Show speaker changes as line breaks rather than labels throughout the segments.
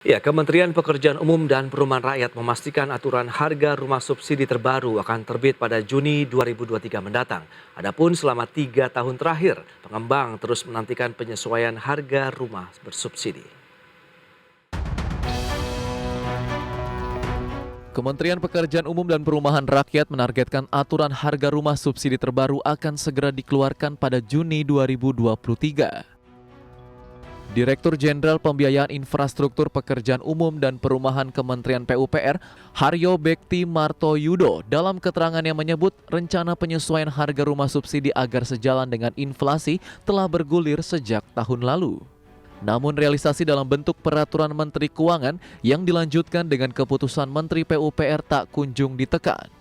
Ya, Kementerian Pekerjaan Umum dan Perumahan Rakyat memastikan aturan harga rumah subsidi terbaru akan terbit pada Juni 2023 mendatang. Adapun selama 3 tahun terakhir, pengembang terus menantikan penyesuaian harga rumah bersubsidi.
Kementerian Pekerjaan Umum dan Perumahan Rakyat menargetkan aturan harga rumah subsidi terbaru akan segera dikeluarkan pada Juni 2023. Direktur Jenderal Pembiayaan Infrastruktur Pekerjaan Umum dan Perumahan Kementerian PUPR, Haryo Bekti Martoyudo, dalam keterangannya menyebut rencana penyesuaian harga rumah subsidi agar sejalan dengan inflasi telah bergulir sejak tahun lalu. Namun realisasi dalam bentuk peraturan Menteri Keuangan yang dilanjutkan dengan keputusan Menteri PUPR tak kunjung ditekan.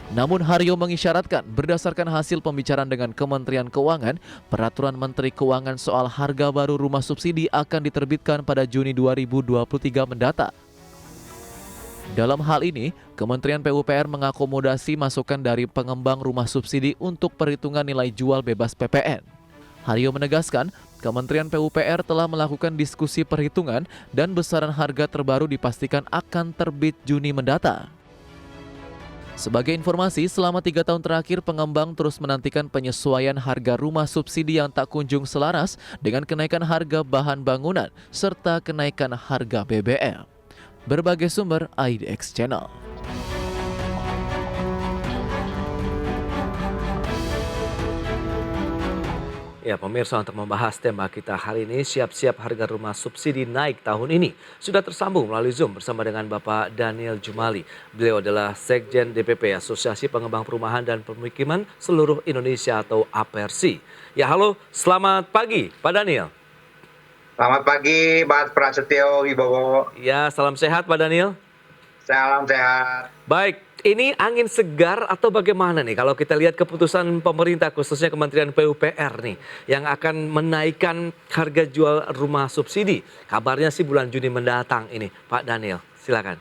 Namun Haryo mengisyaratkan berdasarkan hasil pembicaraan dengan Kementerian Keuangan, peraturan Menteri Keuangan soal harga baru rumah subsidi akan diterbitkan pada Juni 2023 mendatang. Dalam hal ini, Kementerian PUPR mengakomodasi masukan dari pengembang rumah subsidi untuk perhitungan nilai jual bebas PPN. Haryo menegaskan, Kementerian PUPR telah melakukan diskusi perhitungan dan besaran harga terbaru dipastikan akan terbit Juni mendatang. Sebagai informasi, selama 3 tahun terakhir pengembang terus menantikan penyesuaian harga rumah subsidi yang tak kunjung selaras dengan kenaikan harga bahan bangunan serta kenaikan harga BBM. Berbagai sumber IDX Channel.
Ya, pemirsa, untuk membahas tema kita hari ini, siap-siap harga rumah subsidi naik tahun ini. Sudah tersambung melalui Zoom bersama dengan Bapak Daniel Jumali. Beliau adalah Sekjen DPP Asosiasi Pengembang Perumahan dan Permukiman Seluruh Indonesia atau APERSI. Ya, halo, selamat pagi Pak Daniel.
Selamat pagi, Mas Prasetyo Wibowo.
Ya, salam sehat Pak Daniel.
Salam sehat.
Baik, ini angin segar atau bagaimana nih kalau kita lihat keputusan pemerintah khususnya Kementerian PUPR nih yang akan menaikkan harga jual rumah subsidi. Kabarnya sih bulan Juni mendatang ini, Pak Daniel. Silakan.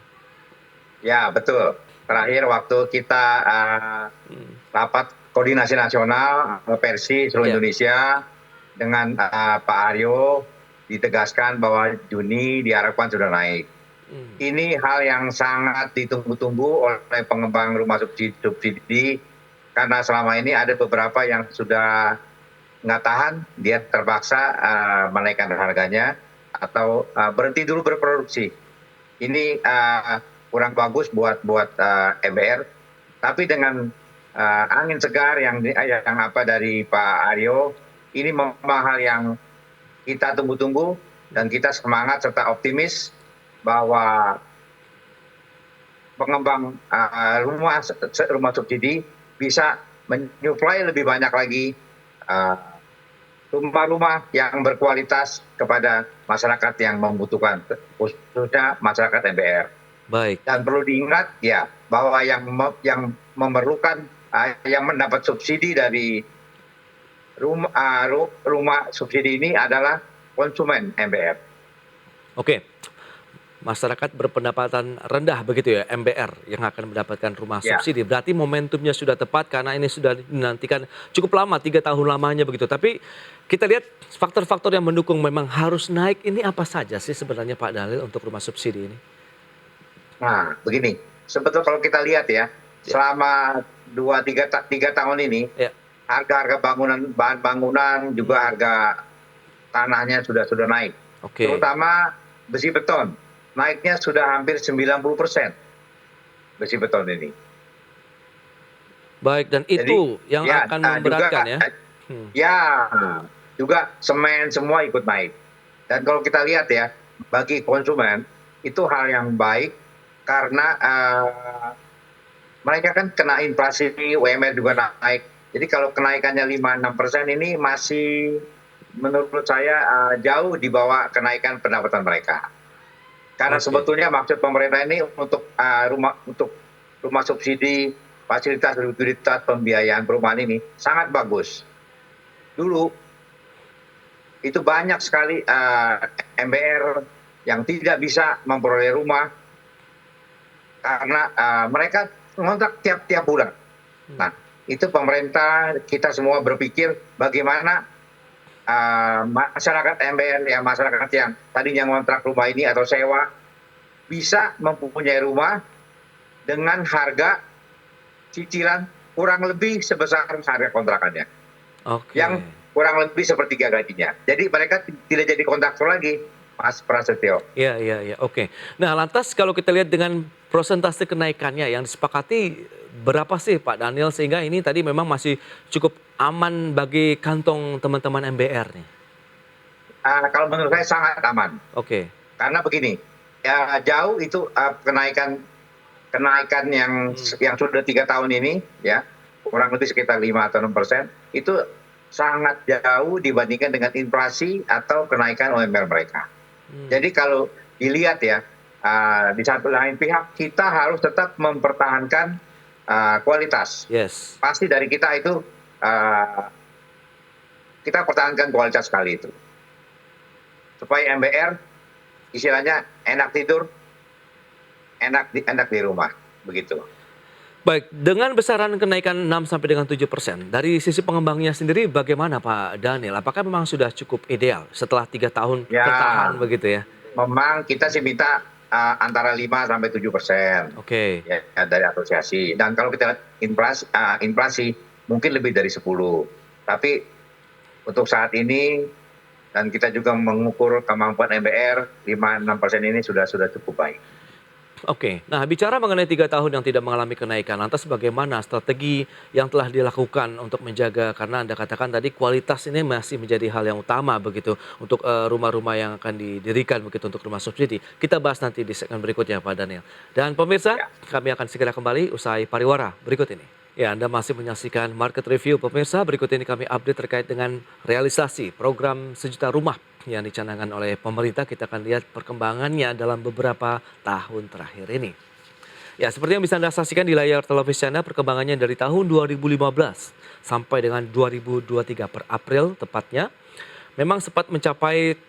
Ya, betul. Terakhir waktu kita rapat koordinasi nasional Persi seluruh
Ya.
Indonesia dengan Pak Aryo ditegaskan bahwa Juni diharapkan sudah naik. Ini hal yang sangat ditunggu-tunggu oleh pengembang rumah subsidi karena selama ini ada beberapa yang sudah nggak tahan, dia terpaksa menaikkan harganya atau berhenti dulu berproduksi. Ini kurang bagus buat MBR. Tapi dengan angin segar yang dari Pak Aryo, ini memang hal yang kita tunggu-tunggu dan kita semangat serta optimis bahwa pengembang rumah subsidi bisa menyuplai lebih banyak lagi rumah-rumah yang berkualitas kepada masyarakat yang membutuhkan, khususnya masyarakat MBR.
Baik.
Dan perlu diingat ya bahwa yang memerlukan yang mendapat subsidi dari rumah subsidi ini adalah konsumen MBR.
Oke. Masyarakat berpendapatan rendah begitu ya, MBR yang akan mendapatkan rumah
Ya.
subsidi. Berarti momentumnya sudah tepat karena ini sudah dinantikan cukup lama, 3 tahun lamanya begitu. Tapi kita lihat faktor-faktor yang mendukung memang harus naik ini apa saja sih sebenarnya Pak Dalil untuk rumah subsidi ini?
Nah, begini, sebetulnya kalau kita lihat ya, selama 3 tahun ini,
Ya.
harga-harga bahan bangunan juga harga tanahnya sudah naik.
Oke.
Terutama besi beton, naiknya sudah hampir 90% besi beton ini.
Baik, dan itu yang akan memberatkan ya?
Ya, juga semen semua ikut naik. Dan kalau kita lihat ya, bagi konsumen itu hal yang baik karena mereka kan kena inflasi, UMR juga naik. Jadi kalau kenaikannya 5-6% ini masih menurut saya jauh di bawah kenaikan pendapatan mereka. Karena sebetulnya maksud pemerintah ini untuk rumah subsidi, fasilitas likuiditas pembiayaan perumahan ini sangat bagus. Dulu itu banyak sekali MBR yang tidak bisa memperoleh rumah karena mereka ngontrak tiap bulan. Nah, itu pemerintah kita semua berpikir bagaimana masyarakat MBR, ya masyarakat yang tadinya ngontrak rumah ini atau sewa bisa mempunyai rumah dengan harga cicilan kurang lebih sebesar harga kontrakannya,
Oke.
yang kurang lebih sepertiga gajinya. Jadi mereka tidak jadi kontraktor lagi, Mas Prasetyo.
Iya, iya, iya, oke. Nah, lantas kalau kita lihat dengan prosentase kenaikannya yang disepakati berapa sih Pak Daniel sehingga ini tadi memang masih cukup aman bagi kantong teman-teman MBR nih?
Kalau menurut saya sangat aman,
Oke.
karena begini, ya jauh itu kenaikan yang sudah 3 tahun ini, ya kurang lebih sekitar 5 atau 6%, itu sangat jauh dibandingkan dengan inflasi atau kenaikan UMR mereka. Jadi kalau dilihat ya, di satu lain pihak kita harus tetap mempertahankan kualitas.
Yes.
Pasti dari kita itu kita pertahankan kualitas sekali itu, supaya MBR istilahnya enak tidur, enak di rumah, begitu.
Baik, dengan besaran kenaikan 6 sampai dengan 7%, dari sisi pengembangnya sendiri bagaimana Pak Daniel? Apakah memang sudah cukup ideal setelah 3 tahun
Ya,
bertahan begitu ya?
memang kita sih minta antara 5 sampai 7%
Oke.
ya, dari asosiasi. Dan kalau kita lihat inflasi mungkin lebih dari 10. Tapi untuk saat ini dan kita juga mengukur kemampuan MBR, 5-6% ini sudah cukup baik.
Oke, nah bicara mengenai 3 tahun yang tidak mengalami kenaikan, lantas bagaimana strategi yang telah dilakukan untuk menjaga, karena Anda katakan tadi kualitas ini masih menjadi hal yang utama begitu untuk rumah-rumah yang akan didirikan begitu untuk rumah subsidi. Kita bahas nanti di segmen berikutnya Pak Daniel. Dan pemirsa,
Ya.
kami akan segera kembali usai pariwara berikut ini. Ya, Anda masih menyaksikan Market Review pemirsa. Berikut ini kami update terkait dengan realisasi program sejuta rumah yang dicanangkan oleh pemerintah. Kita akan lihat perkembangannya dalam beberapa tahun terakhir ini. Ya, seperti yang bisa Anda saksikan di layar televisi Anda, perkembangannya dari tahun 2015 sampai dengan 2023 per April tepatnya. Memang sempat mencapai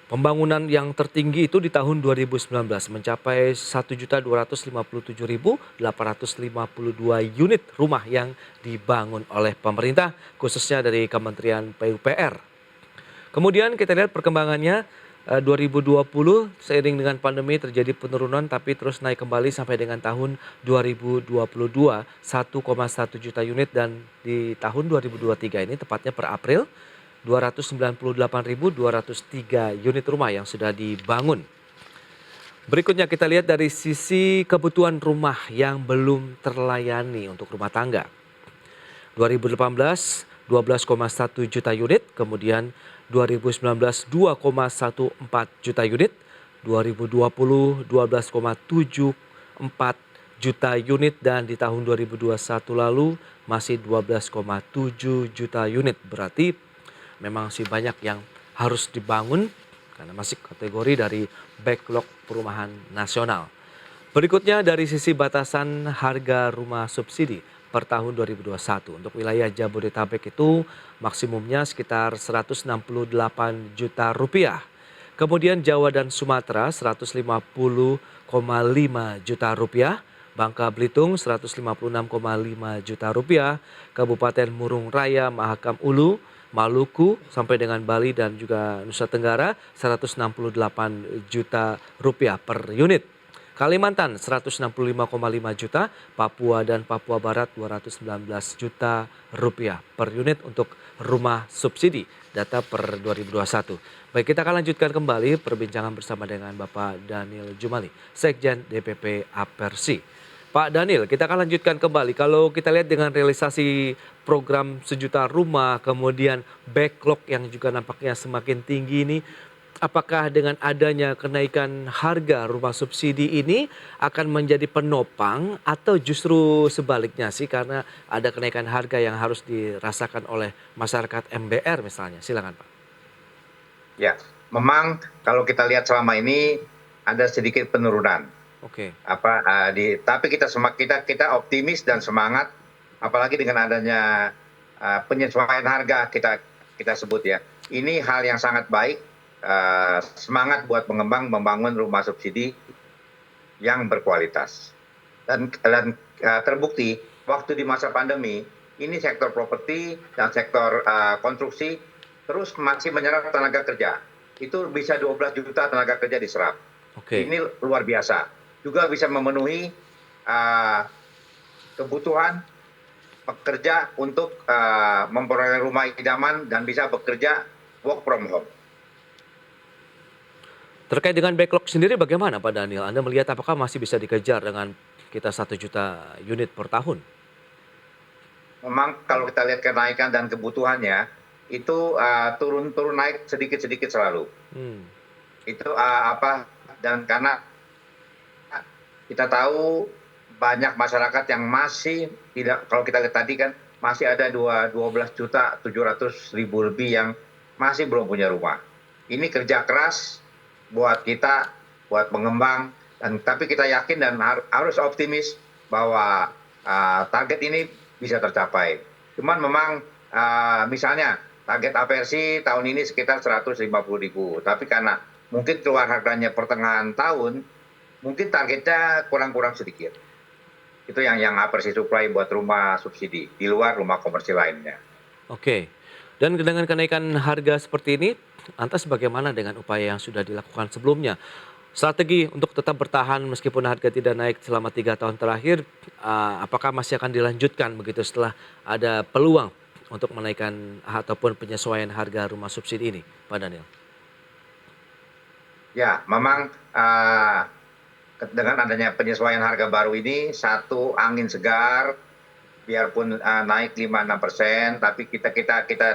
pembangunan yang tertinggi itu di tahun 2019 mencapai 1.257.852 unit rumah yang dibangun oleh pemerintah khususnya dari Kementerian PUPR. Kemudian kita lihat perkembangannya 2020 seiring dengan pandemi terjadi penurunan tapi terus naik kembali sampai dengan tahun 2022 1,1 juta unit dan di tahun 2023 ini tepatnya per April 298.203 unit rumah yang sudah dibangun. Berikutnya kita lihat dari sisi kebutuhan rumah yang belum terlayani untuk rumah tangga. 2018 12,1 juta unit, kemudian 2019 2,14 juta unit, 2020 12,74 juta unit dan di tahun 2021 lalu masih 12,7 juta unit. Berarti memang masih banyak yang harus dibangun karena masih kategori dari backlog perumahan nasional. Berikutnya dari sisi batasan harga rumah subsidi per tahun 2021. Untuk wilayah Jabodetabek itu maksimumnya sekitar 168 juta rupiah. Kemudian Jawa dan Sumatera 150,5 juta rupiah. Bangka Belitung 156,5 juta rupiah. Kabupaten Murung Raya, Mahakam Ulu, Maluku sampai dengan Bali dan juga Nusa Tenggara 168 juta rupiah per unit. Kalimantan 165,5 juta, Papua dan Papua Barat 219 juta rupiah per unit untuk rumah subsidi, data per 2021. Baik, kita akan lanjutkan kembali perbincangan bersama dengan Bapak Daniel Jumali, Sekjen DPP Apersi. Pak Daniel, kita akan lanjutkan kembali. Kalau kita lihat dengan realisasi program sejuta rumah, kemudian backlog yang juga nampaknya semakin tinggi ini, apakah dengan adanya kenaikan harga rumah subsidi ini akan menjadi penopang atau justru sebaliknya sih karena ada kenaikan harga yang harus dirasakan oleh masyarakat MBR misalnya? Silakan Pak.
Ya, memang kalau kita lihat selama ini ada sedikit penurunan.
Oke.
Tapi kita optimis dan semangat, apalagi dengan adanya penyesuaian harga kita sebut ya. Ini hal yang sangat baik, semangat buat pengembang membangun rumah subsidi yang berkualitas. Dan terbukti waktu di masa pandemi ini sektor properti dan sektor konstruksi terus masih menyerap tenaga kerja. Itu bisa 12 juta tenaga kerja diserap.
Oke.
Ini luar biasa. Juga bisa memenuhi kebutuhan pekerja untuk memperoleh rumah idaman dan bisa bekerja work from home.
Terkait dengan backlog sendiri bagaimana Pak Daniel? Anda melihat apakah masih bisa dikejar dengan kita 1 juta unit per tahun?
Memang kalau kita lihat kenaikan dan kebutuhannya, itu turun naik sedikit-sedikit selalu.
Hmm.
Itu dan karena kita tahu banyak masyarakat yang masih tidak, kalau kita lihat tadi kan masih ada 12.700.000 lebih yang masih belum punya rumah. Ini kerja keras buat kita, buat pengembang, tapi kita yakin dan harus optimis bahwa target ini bisa tercapai. Cuman memang misalnya target aversi tahun ini sekitar 150.000, tapi karena mungkin keluar harganya pertengahan tahun, mungkin targetnya kurang sedikit. Itu yang aversi supply buat rumah subsidi, di luar rumah komersil lainnya.
Oke. Dan dengan kenaikan harga seperti ini, lantas bagaimana dengan upaya yang sudah dilakukan sebelumnya? Strategi untuk tetap bertahan meskipun harga tidak naik selama 3 tahun terakhir, apakah masih akan dilanjutkan begitu setelah ada peluang untuk menaikkan ataupun penyesuaian harga rumah subsidi ini, Pak Daniel?
Ya, memang dengan adanya penyesuaian harga baru ini, satu angin segar, biarpun naik 5-6%, tapi kita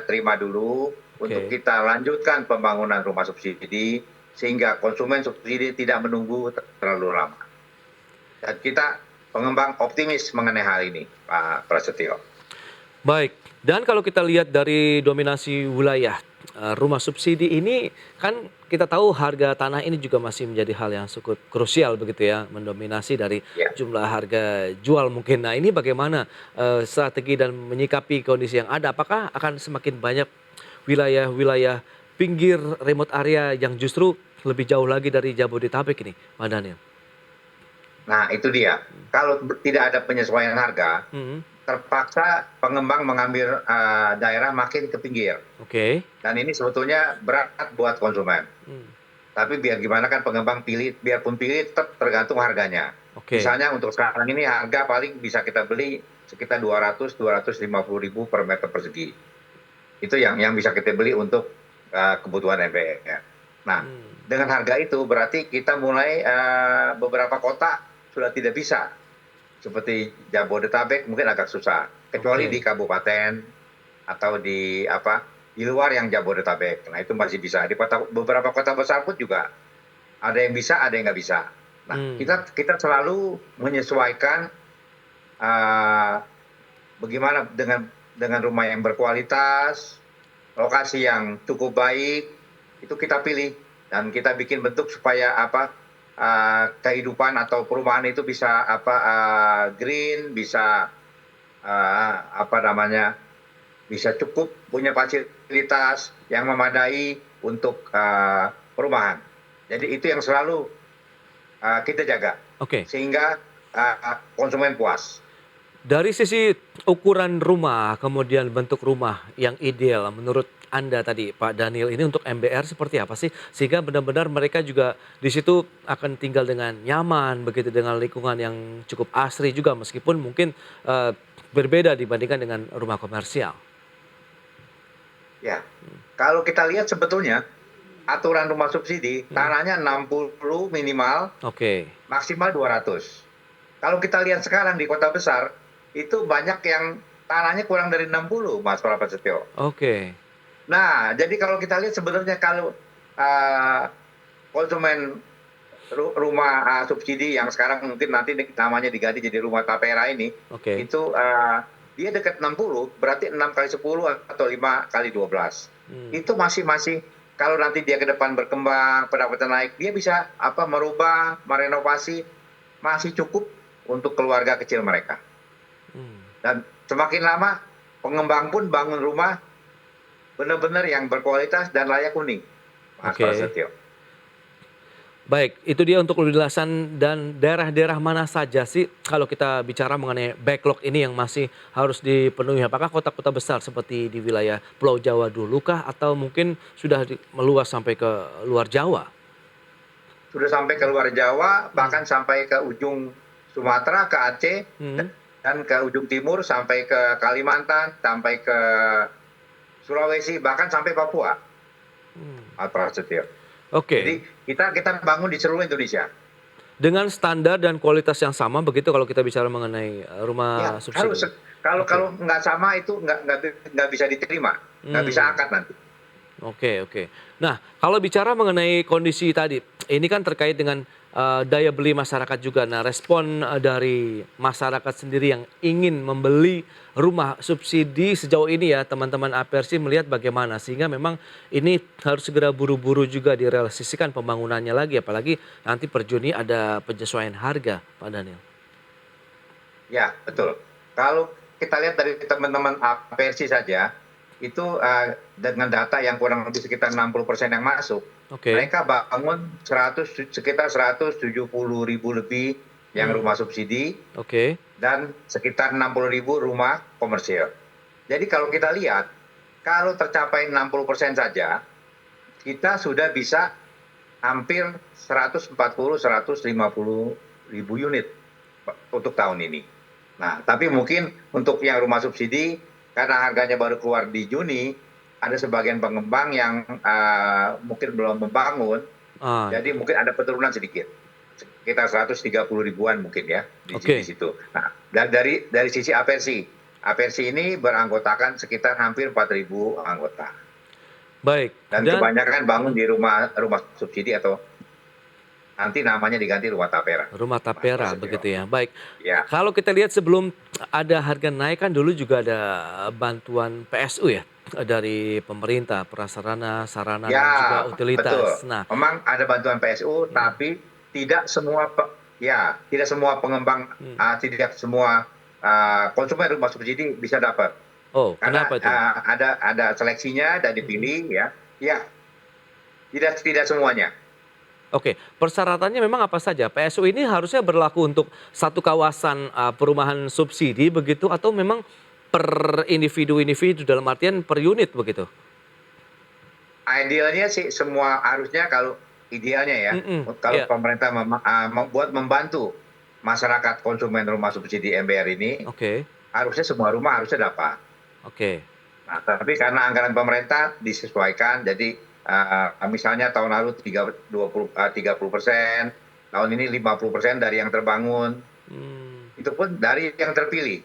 terima dulu untuk
Oke.
kita lanjutkan pembangunan rumah subsidi sehingga konsumen subsidi tidak menunggu terlalu lama. Dan kita pengembang optimis mengenai hal ini, Pak Prasetyo.
Baik, dan kalau kita lihat dari dominasi wilayah rumah subsidi ini, kan kita tahu harga tanah ini juga masih menjadi hal yang cukup krusial begitu ya, mendominasi dari
Ya.
jumlah harga jual mungkin. Nah ini bagaimana strategi dan menyikapi kondisi yang ada? Apakah akan semakin banyak wilayah-wilayah pinggir remote area yang justru lebih jauh lagi dari Jabodetabek ini, Pak Daniel?
Nah, itu dia. Kalau tidak ada penyesuaian harga,
Mhm.
terpaksa pengembang mengambil daerah makin ke pinggir.
Oke.
Dan ini sebetulnya berat buat konsumen.
Hmm.
Tapi biar gimana kan pengembang biarpun pilih tetap tergantung harganya.
Oke.
Misalnya untuk sekarang ini harga paling bisa kita beli sekitar 200-250 ribu per meter persegi. Itu yang bisa kita beli untuk kebutuhan MPR. Nah, dengan harga itu berarti kita mulai beberapa kota sudah tidak bisa. Seperti Jabodetabek mungkin agak susah. Kecuali
Oke.
di kabupaten atau di luar yang Jabodetabek. Nah, itu masih bisa. Di beberapa kota besar pun juga ada yang bisa, ada yang nggak bisa. Nah, kita selalu menyesuaikan bagaimana dengan rumah yang berkualitas, lokasi yang cukup baik, itu kita pilih dan kita bikin bentuk supaya kehidupan atau perumahan itu bisa green, bisa bisa cukup punya fasilitas yang memadai untuk perumahan. Jadi itu yang selalu kita jaga,
Oke.
sehingga konsumen puas.
Dari sisi ukuran rumah, kemudian bentuk rumah yang ideal menurut Anda tadi Pak Daniel ini untuk MBR seperti apa sih? Sehingga benar-benar mereka juga di situ akan tinggal dengan nyaman, begitu dengan lingkungan yang cukup asri juga meskipun mungkin berbeda dibandingkan dengan rumah komersial.
Ya, kalau kita lihat sebetulnya aturan rumah subsidi tanahnya 60 minimal,
Oke.
maksimal 200. Kalau kita lihat sekarang di kota besar, itu banyak yang tanahnya kurang dari 60, Mas Prasetyo.
Oke.
Nah, jadi kalau kita lihat sebenarnya kalau konsumen rumah subsidi yang sekarang mungkin nanti namanya diganti jadi rumah tapera ini,
Oke.
itu dia dekat 60, berarti 6 kali 10 atau 5 kali 12. Itu masih kalau nanti dia ke depan berkembang, pendapatan naik, dia bisa merubah, merenovasi, masih cukup untuk keluarga kecil mereka. Dan semakin lama pengembang pun bangun rumah benar-benar yang berkualitas dan layak huni, Mas
Oke.
Prasetyo.
Baik, itu dia untuk penjelasan dan daerah-daerah mana saja sih kalau kita bicara mengenai backlog ini yang masih harus dipenuhi? Apakah kota-kota besar seperti di wilayah Pulau Jawa dulu kah atau mungkin sudah meluas sampai ke luar Jawa?
Sudah sampai ke luar Jawa,
Hmm.
bahkan sampai ke ujung Sumatera, ke Aceh,
Hmm.
dan ke ujung timur sampai ke Kalimantan, sampai ke Sulawesi, bahkan sampai Papua,
Hmm.
Mas Prasetyo.
Oke,
Jadi kita bangun di seluruh Indonesia.
dengan standar dan kualitas yang sama begitu kalau kita bicara mengenai
Ya,
rumah
kalau
subsidi?
kalau
Oke.
kalau nggak sama itu nggak bisa diterima, nggak bisa
Hmm.
akad nanti.
Oke, oke. Nah, kalau bicara mengenai kondisi tadi, ini kan terkait dengan, daya beli masyarakat juga. Nah, respon, dari masyarakat sendiri yang ingin membeli rumah subsidi sejauh ini ya, teman-teman Apersi melihat bagaimana? Sehingga memang ini harus segera buru-buru juga direalisasikan pembangunannya lagi, apalagi nanti per Juni ada penyesuaian harga, Pak Daniel.
Ya, betul. Kalau kita lihat dari teman-teman APRC saja, itu dengan data yang kurang lebih sekitar 60% yang masuk,
Oke.
mereka bangun sekitar 170.000 lebih yang
Mmm,
rumah subsidi
oke.
dan sekitar 60.000 rumah komersial. Jadi kalau kita lihat, kalau tercapai 60% saja, kita sudah bisa hampir 140-150 ribu unit untuk tahun ini. Nah, tapi mungkin untuk yang rumah subsidi, karena harganya baru keluar di Juni, ada sebagian pengembang yang mungkin belum membangun,
Ah, itu
jadi
dia.
mungkin ada penurunan sedikit, sekitar 130 ribuan mungkin ya di
Oke,
situ. Nah, dan dari sisi Apersi, Apersi ini beranggotakan sekitar hampir 4.000 anggota.
baik
Dan
dan
kebanyakan bangun
mhm.
di rumah rumah subsidi atau nanti namanya diganti rumah tapera,
Rumah
Mas
tapera
Prasetyo.
begitu ya, baik.
Ya,
Kalau kita lihat sebelum ada harga naik kan dulu juga ada bantuan PSU ya, dari pemerintah, prasarana, sarana dan juga
ya, betul.
utilitas. Nah,
Memang ada bantuan PSU,
mhm,
tapi tidak semua tidak semua pengembang,
mmm.
tidak semua konsumen rumah subsidi bisa dapat.
Oh,
Karena
kenapa itu?
ada seleksinya dan
Mhm.
dipilih ya. Ya, tidak tidak semuanya.
Oke, persyaratannya memang apa saja? PSU ini harusnya berlaku untuk satu kawasan, perumahan subsidi begitu atau memang per individu-individu dalam artian per unit begitu?
Idealnya sih semua harusnya kalau idealnya ya,
Mhm,
kalau
iya,
pemerintah membantu masyarakat konsumen rumah subsidi MBR ini,
oke,
harusnya semua rumah harusnya dapat.
oke.
Nah, tapi karena anggaran pemerintah disesuaikan, jadi misalnya tahun lalu 30%, tahun ini 50% dari yang terbangun,
Mmm,
itu pun dari yang terpilih.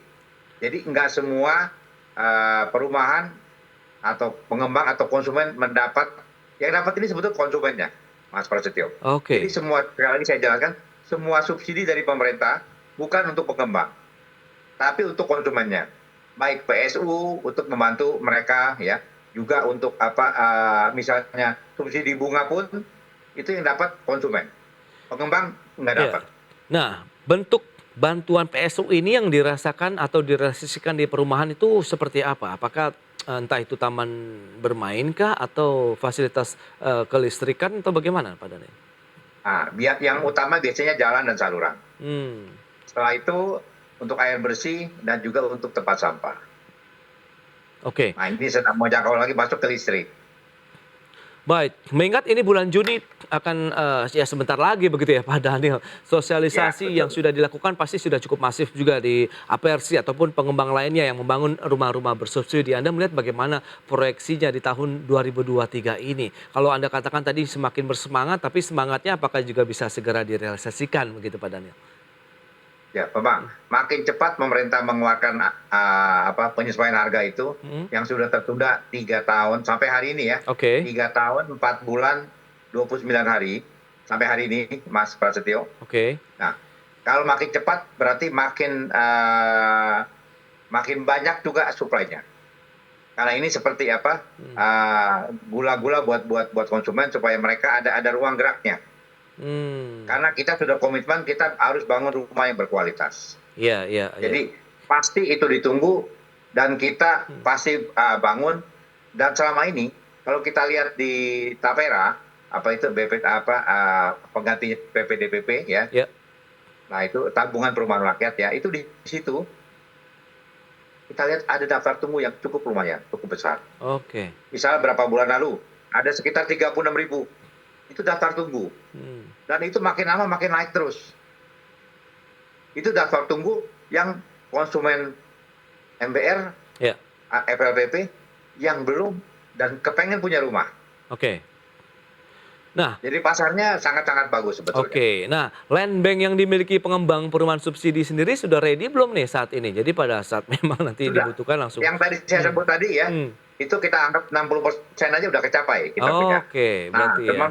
Jadi nggak semua perumahan atau pengembang atau konsumen mendapat, yang dapat ini sebetulnya konsumennya, Mas Prasetyo. Jadi
oke.
semua, sekali lagi saya jelaskan, semua subsidi dari pemerintah bukan untuk pengembang, tapi untuk konsumennya. Baik PSU untuk membantu mereka ya, juga untuk misalnya subsidi bunga pun itu yang dapat konsumen. Pengembang nggak
Iya.
dapat.
Nah, bentuk bantuan PSU ini yang dirasakan atau direalisasikan di perumahan itu seperti apa? Apakah, entah itu taman bermainkah atau fasilitas, kelistrikan atau bagaimana Pak Daniel?
Nah, yang utama biasanya jalan dan saluran.
Mmm,
Setelah itu untuk air bersih dan juga untuk tempat sampah.
oke.
Nah, ini sedang mau jangkau lagi masuk ke listrik.
Baik, mengingat ini bulan Juni akan, ya sebentar lagi begitu ya Pak Daniel.
Ya,
Sosialisasi yang
betul.
sudah dilakukan pasti sudah cukup masif juga di Apersi ataupun pengembang lainnya yang membangun rumah-rumah bersubsidi. Anda melihat bagaimana proyeksinya di tahun 2023 ini? Kalau Anda katakan tadi semakin bersemangat, tapi semangatnya apakah juga bisa segera direalisasikan begitu Pak Daniel?
Ya, memang makin cepat pemerintah mengeluarkan penyesuaian harga itu
Mhm,
yang sudah tertunda 3 tahun sampai hari ini ya,
oke,
3 tahun 4 bulan 29 hari sampai hari ini, Mas Prasetyo.
oke.
Nah, kalau makin cepat berarti makin banyak juga suplainya. Karena ini seperti apa,
Mmm,
gula-gula buat konsumen supaya mereka ada ruang geraknya.
mmm,
Karena kita sudah komitmen kita harus bangun rumah yang berkualitas.
iya, iya, iya.
Jadi pasti itu ditunggu dan kita
Mmm,
pasti bangun, dan selama ini kalau kita lihat di Tapera, apa itu pengganti PPDBP ya.
Ya,
Nah itu tabungan perumahan rakyat ya, itu di situ kita lihat ada daftar tunggu yang cukup lumayan, cukup besar.
oke.
Misalnya berapa bulan lalu ada sekitar 36.000 itu daftar tunggu, dan itu makin lama makin naik terus. Itu daftar tunggu yang konsumen MBR,
Ya,
FLPP yang belum dan kepengen punya rumah.
oke. Nah,
Jadi pasarnya sangat-sangat bagus sebetulnya.
oke. Nah, land bank yang dimiliki pengembang perumahan subsidi sendiri sudah ready belum nih saat ini? Jadi pada saat memang nanti
Sudah.
dibutuhkan langsung.
Yang tadi saya sebut tadi ya,
Hmm.
itu kita anggap 60% aja udah kecapai kita punya.
Oke,
Nah,
berarti ya.
cuman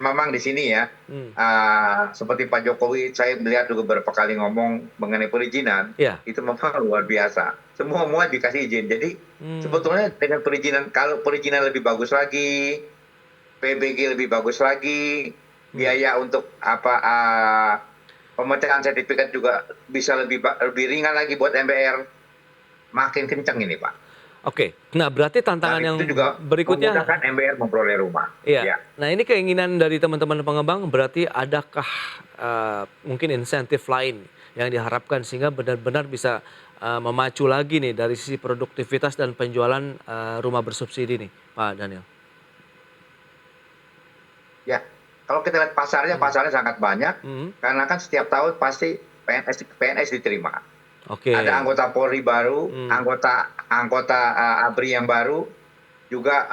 memang di sini ya,
Hmm.
seperti Pak Jokowi, saya melihat juga beberapa kali ngomong mengenai perizinan,
Ya.
itu memang luar biasa. Semua dikasih izin. Jadi sebetulnya dengan perizinan, kalau perizinan lebih bagus lagi, PBG lebih bagus lagi, biaya untuk pemecahan sertifikat juga bisa lebih ringan lagi buat MBR, makin kencang ini Pak.
Oke. Nah, berarti tantangan
Dan
yang
itu juga
berikutnya.
memudahkan MBR memperoleh rumah.
Iya.
Ya.
Nah, ini keinginan dari teman-teman pengembang berarti adakah mungkin insentif lain yang diharapkan sehingga benar-benar bisa memacu lagi nih dari sisi produktivitas dan penjualan rumah bersubsidi nih, Pak Daniel?
Ya, kalau kita lihat pasarnya sangat banyak, karena kan setiap tahun pasti PNS diterima.
Oke.
Ada anggota Polri baru, anggota ABRI yang baru, juga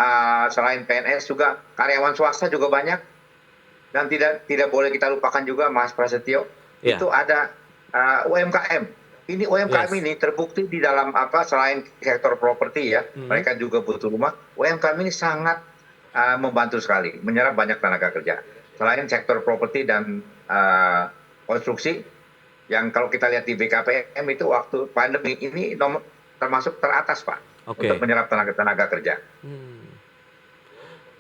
selain PNS juga karyawan swasta juga banyak, dan tidak boleh kita lupakan juga Mas Prasetyo,
Ya.
itu ada UMKM. Ini UMKM
Yes.
ini terbukti di dalam selain sektor properti ya, mereka juga butuh rumah. UMKM ini sangat membantu sekali, menyerap banyak tenaga kerja. Selain sektor properti dan konstruksi, yang kalau kita lihat di BKPM itu waktu pandemi ini termasuk teratas Pak,
Oke.
untuk menyerap tenaga kerja.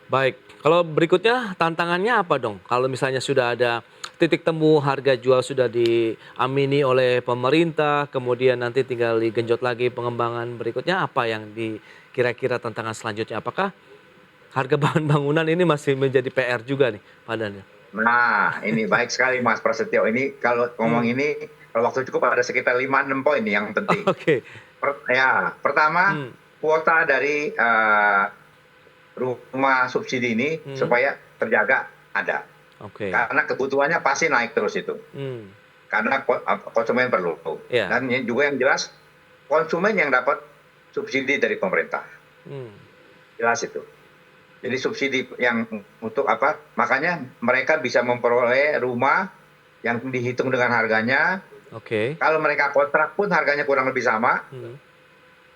Baik, kalau berikutnya tantangannya apa dong? Kalau misalnya sudah ada titik temu harga jual sudah diamini oleh pemerintah, kemudian nanti tinggal digenjot lagi pengembangan berikutnya, apa yang kira-kira tantangan selanjutnya? Apakah harga bahan bangunan ini masih menjadi PR juga nih, Pak Daniel?
Nah, ini baik sekali Mas Prasetyo. Ini kalau ngomong ini, kalau waktu cukup ada sekitar 5-6 poin nih yang penting.
Oke.
Pertama, kuota dari rumah subsidi ini supaya terjaga ada.
Oke.
Karena kebutuhannya pasti naik terus itu. Karena konsumen perlu.
Iya.
Dan juga yang jelas, konsumen yang dapat subsidi dari pemerintah. Jelas itu. Jadi subsidi yang untuk apa? Makanya mereka bisa memperoleh rumah yang dihitung dengan harganya.
Oke.
Kalau mereka kontrak pun harganya kurang lebih sama.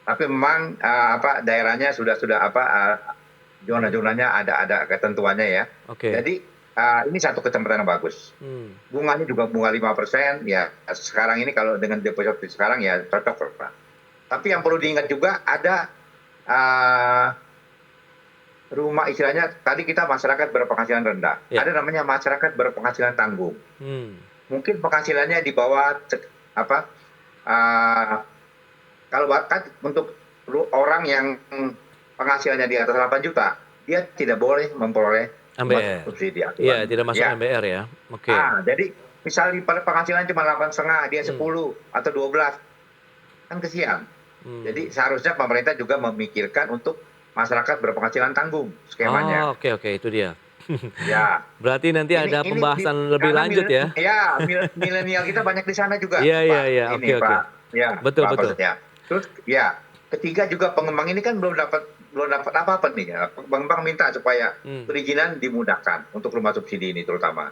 Tapi memang daerahnya sudah zona-zonanya ada ketentuannya ya.
Oke.
Jadi ini satu kesempatan yang bagus. Bunganya juga bunga 5%, ya sekarang ini kalau dengan deposit sekarang ya cocok Pak. Tapi yang perlu diingat juga ada rumah istilahnya, tadi kita masyarakat berpenghasilan rendah.
Ya.
Ada namanya masyarakat berpenghasilan tanggung. Mungkin penghasilannya di bawah kalau kan untuk orang yang penghasilannya di atas 8 juta, dia tidak boleh memperoleh
MBR.
subsidi.
Iya, tidak masuk
Ya.
MBR ya. Oke.
Jadi misalnya penghasilan cuma 8,5, dia 10 atau 12, kan kesian. Jadi seharusnya pemerintah juga memikirkan untuk masyarakat berpenghasilan tanggung skemanya.
Oh, oke, itu dia.
Ya.
Berarti nanti ada pembahasan lebih lanjut ya.
Ya, milenial kita banyak di sana juga.
Iya,
Pak.
iya.
Ini,
Oke.
Pak. Ya,
Betul,
Pak
betul.
Prasetyo. Terus ya, ketiga juga pengembang ini kan belum dapat apa-apa nih. Pengembang minta supaya perizinan dimudahkan untuk rumah subsidi ini terutama.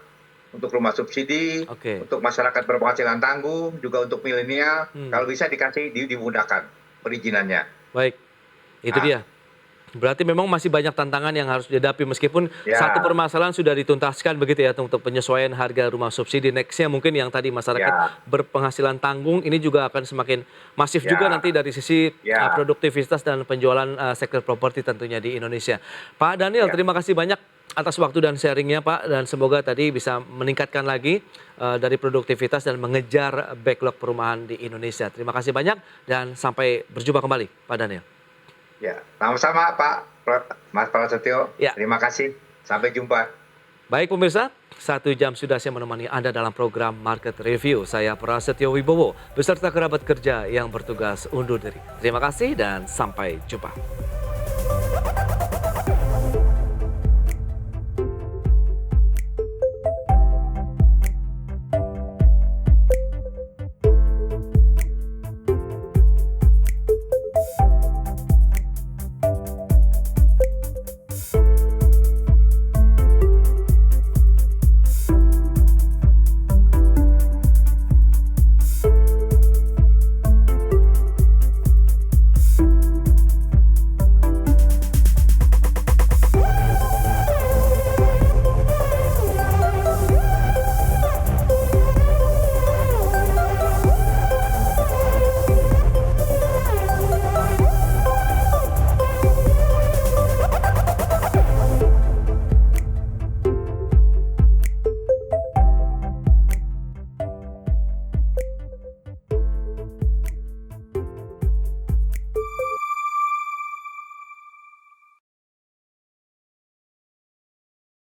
Untuk rumah subsidi,
Oke.
untuk masyarakat berpenghasilan tanggung, juga untuk milenial, kalau bisa dikasih dimudahkan perizinannya.
Baik. Itu dia. Berarti memang masih banyak tantangan yang harus dihadapi meskipun
Ya.
satu permasalahan sudah dituntaskan begitu ya untuk penyesuaian harga rumah subsidi. Nextnya mungkin yang tadi masyarakat
Ya.
berpenghasilan tanggung ini juga akan semakin masif
Ya.
juga nanti dari sisi
Ya.
produktivitas dan penjualan sektor properti tentunya di Indonesia. Pak Daniel,
Ya.
terima kasih banyak atas waktu dan sharingnya Pak, dan semoga tadi bisa meningkatkan lagi dari produktivitas dan mengejar backlog perumahan di Indonesia. Terima kasih banyak dan sampai berjumpa kembali Pak Daniel.
Ya, sama-sama Pak Mas Prasetyo.
Ya.
Terima kasih. Sampai jumpa.
Baik pemirsa, 1 jam sudah saya menemani Anda dalam program Market Review. Saya Prasetyo Wibowo beserta kerabat kerja yang bertugas undur diri. Terima kasih dan sampai jumpa.